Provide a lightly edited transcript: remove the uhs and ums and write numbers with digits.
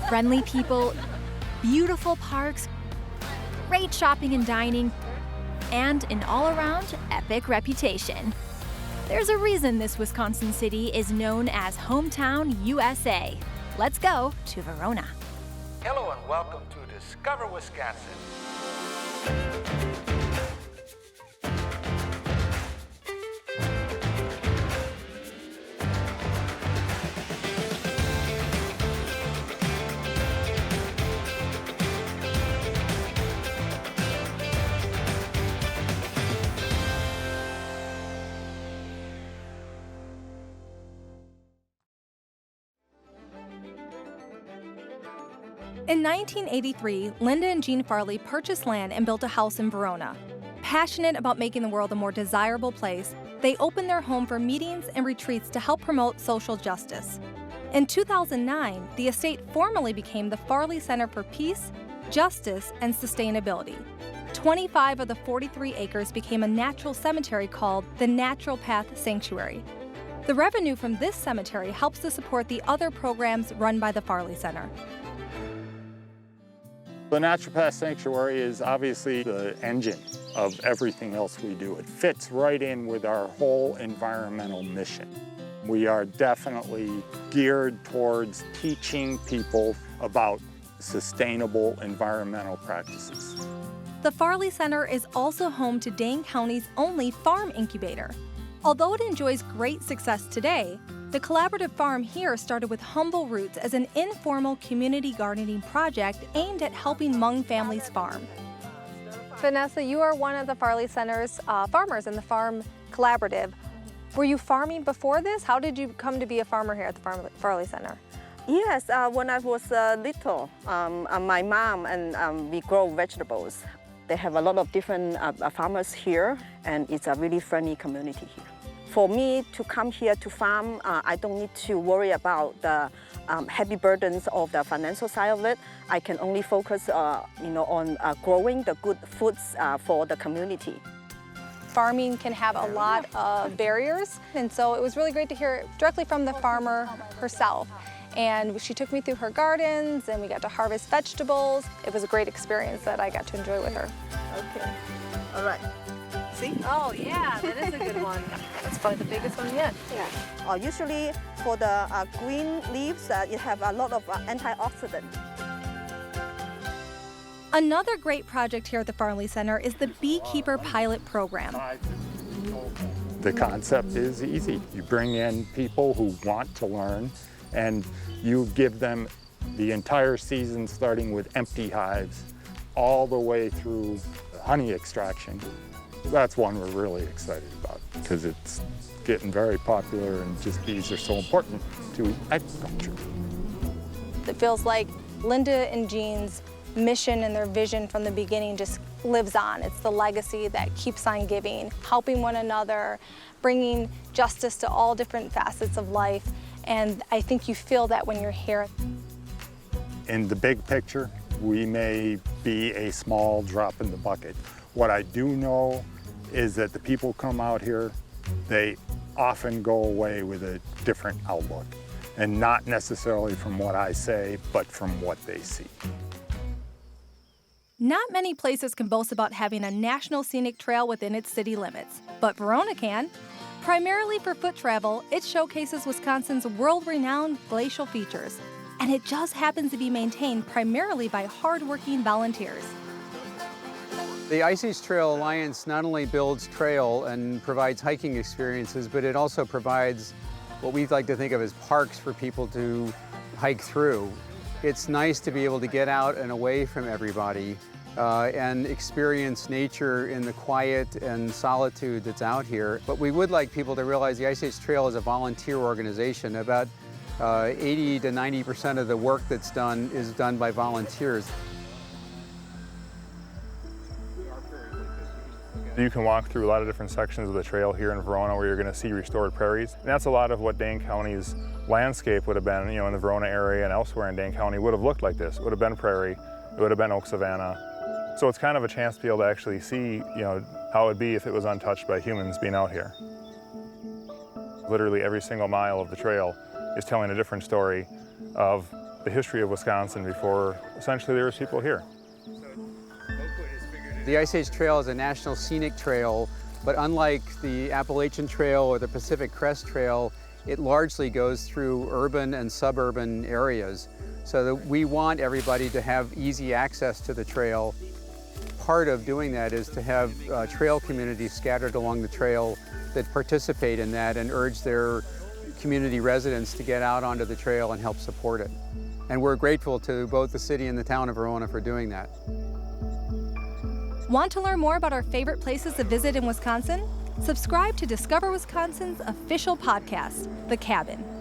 Friendly people, beautiful parks, great shopping and dining, and an all-around epic reputation. There's a reason this Wisconsin city is known as Hometown USA. Let's go to Verona. Hello and welcome to Discover Wisconsin. In 1983, Linda and Jean Farley purchased land and built a house in Verona. Passionate about making the world a more desirable place, they opened their home for meetings and retreats to help promote social justice. In 2009, the estate formally became the Farley Center for Peace, Justice, and Sustainability. 25 of the 43 acres became a natural cemetery called the Natural Path Sanctuary. The revenue from this cemetery helps to support the other programs run by the Farley Center. The Natural Path Sanctuary is obviously the engine of everything else we do. It fits right in with our whole environmental mission. We are definitely geared towards teaching people about sustainable environmental practices. The Farley Center is also home to Dane County's only farm incubator. Although it enjoys great success today, the collaborative farm here started with humble roots as an informal community gardening project aimed at helping Hmong families farm. Vanessa, you are one of the Farley Center's farmers in the farm collaborative. Were you farming before this? How did you come to be a farmer here at the Farley Center? Yes, when I was little, my mom and we grow vegetables. They have a lot of different farmers here, and it's a really friendly community here. For me to come here to farm, I don't need to worry about the heavy burdens of the financial side of it. I can only focus on growing the good foods for the community. Farming can have a lot of barriers, and so it was really great to hear directly from the farmer herself. And she took me through her gardens, and we got to harvest vegetables. It was a great experience that I got to enjoy with her. Okay, all right. See? Oh yeah, that is a good one. That's probably the biggest one yet. Yeah. Usually for the green leaves, you have a lot of antioxidant. Another great project here at the Farley Center is the Beekeeper Pilot Program. The concept is easy. You bring in people who want to learn, and you give them the entire season starting with empty hives all the way through honey extraction. That's one we're really excited about because it's getting very popular, and just bees are so important to agriculture. It feels like Linda and Jean's mission and their vision from the beginning just lives on. It's the legacy that keeps on giving, helping one another, bringing justice to all different facets of life. And I think you feel that when you're here. In the big picture, we may be a small drop in the bucket. What I do know is that the people come out here, they often go away with a different outlook, and not necessarily from what I say, but from what they see. Not many places can boast about having a national scenic trail within its city limits, but Verona can. Primarily for foot travel, it showcases Wisconsin's world-renowned glacial features, and it just happens to be maintained primarily by hardworking volunteers. The Age Trail Alliance not only builds trail and provides hiking experiences, but it also provides what we like to think of as parks for people to hike through. It's nice to be able to get out and away from everybody and experience nature in the quiet and solitude that's out here. But we would like people to realize the Age Trail is a volunteer organization. About 80 to 90% of the work that's done is done by volunteers. You can walk through a lot of different sections of the trail here in Verona where you're going to see restored prairies. And that's a lot of what Dane County's landscape would have been, in the Verona area and elsewhere in Dane County would have looked like this. It would have been prairie, it would have been oak savanna. So it's kind of a chance to be able to actually see, how it would be if it was untouched by humans being out here. Literally every single mile of the trail is telling a different story of the history of Wisconsin before essentially there was people here. The Ice Age Trail is a national scenic trail, but unlike the Appalachian Trail or the Pacific Crest Trail, it largely goes through urban and suburban areas. So that we want everybody to have easy access to the trail. Part of doing that is to have trail communities scattered along the trail that participate in that and urge their community residents to get out onto the trail and help support it. And we're grateful to both the city and the town of Verona for doing that. Want to learn more about our favorite places to visit in Wisconsin? Subscribe to Discover Wisconsin's official podcast, The Cabin.